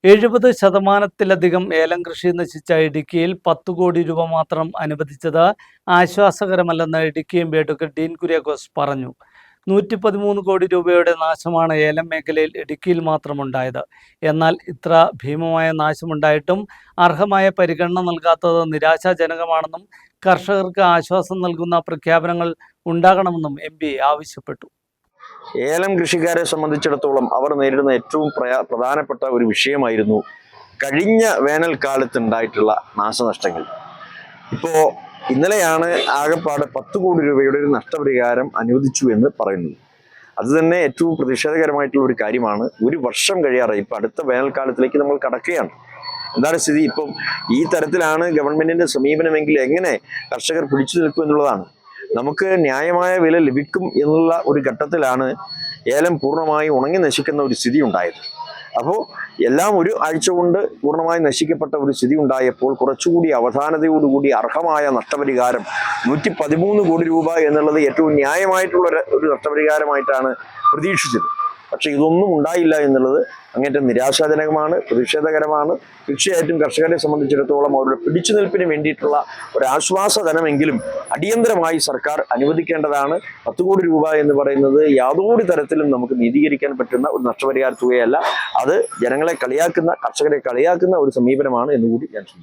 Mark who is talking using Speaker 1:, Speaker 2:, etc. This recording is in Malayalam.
Speaker 1: 70% ഏലം കൃഷി നശിച്ച ഇടുക്കിയിൽ 10 കോടി രൂപ മാത്രം അനുവദിച്ചത് ആശ്വാസകരമല്ലെന്ന് ഇടുക്കി എം.പി. അഡ്വക്കേറ്റ് ഡീൻ കുര്യാക്കോസ് പറഞ്ഞു. 113 കോടി രൂപയുടെ നാശമാണ് ഏലം മേഖലയിൽ ഇടുക്കിയിൽ മാത്രമുണ്ടായത്. എന്നാൽ ഇത്ര ഭീമമായ നാശമുണ്ടായിട്ടും അർഹമായ പരിഗണന നൽകാത്തത് നിരാശാജനകമാണെന്നും കർഷകർക്ക് ആശ്വാസം നൽകുന്ന പ്രഖ്യാപനങ്ങൾ ഉണ്ടാകണമെന്നും എം.പി. ആവശ്യപ്പെട്ടു.
Speaker 2: ഏലം കൃഷിക്കാരെ സംബന്ധിച്ചിടത്തോളം അവർ നേരിടുന്ന ഏറ്റവും പ്രധാനപ്പെട്ട ഒരു വിഷയമായിരുന്നു കഴിഞ്ഞ വേനൽക്കാലത്ത് ഉണ്ടായിട്ടുള്ള നാശനഷ്ടങ്ങൾ. ഇന്നലെയാണ് ആകെപ്പാട് 10 കോടി രൂപയുടെ ഒരു നഷ്ടപരിഹാരം അനുവദിച്ചു എന്ന് പറയുന്നത്. അത് തന്നെ ഏറ്റവും പ്രതിഷേധകരമായിട്ടുള്ള ഒരു കാര്യമാണ്. ഒരു വർഷം കഴിയാറായി, ഇപ്പം അടുത്ത വേനൽക്കാലത്തിലേക്ക് നമ്മൾ കടക്കുകയാണ്. എന്താണ് സ്ഥിതി? ഇപ്പം ഈ തരത്തിലാണ് ഗവൺമെന്റിന്റെ സമീപനമെങ്കിൽ എങ്ങനെ കർഷകർ പിടിച്ചു നിൽക്കും എന്നുള്ളതാണ്. നമുക്ക് ന്യായമായ വില ലഭിക്കും എന്നുള്ള ഒരു ഘട്ടത്തിലാണ് ഏലം പൂർണ്ണമായി ഉണങ്ങി നശിക്കുന്ന ഒരു സ്ഥിതി ഉണ്ടായത്. അപ്പോൾ എല്ലാം ഒരു ആഴ്ച കൊണ്ട് പൂർണ്ണമായി നശിക്കപ്പെട്ട ഒരു സ്ഥിതി ഉണ്ടായപ്പോൾ കുറച്ചുകൂടി അവധാനതയോടുകൂടി അർഹമായ നഷ്ടപരിഹാരം 113 കോടി രൂപ എന്നുള്ളത് ഏറ്റവും ന്യായമായിട്ടുള്ള ഒരു നഷ്ടപരിഹാരമായിട്ടാണ് പ്രതീക്ഷിച്ചത്. പക്ഷെ ഇതൊന്നും ഉണ്ടായില്ല എന്നുള്ളത് അങ്ങേറ്റം നിരാശാജനകമാണ്, പ്രതിഷേധകരമാണ്. തീർച്ചയായിട്ടും കർഷകരെ സംബന്ധിച്ചിടത്തോളം അവരുടെ പിടിച്ചുനിൽപ്പിന് വേണ്ടിയിട്ടുള്ള ഒരു ആശ്വാസധനമെങ്കിലും അടിയന്തരമായി സർക്കാർ അനുവദിക്കേണ്ടതാണ്. 10 കോടി രൂപ എന്ന് പറയുന്നത് യാതൊരു തരത്തിലും നമുക്ക് നീതീകരിക്കാൻ പറ്റുന്ന ഒരു നഷ്ടപരിഹാര തുകയല്ല. അത് ജനങ്ങളെ കളിയാക്കുന്ന, കർഷകരെ കളിയാക്കുന്ന ഒരു സമീപനമാണ് എന്നുകൂടി ഞാൻ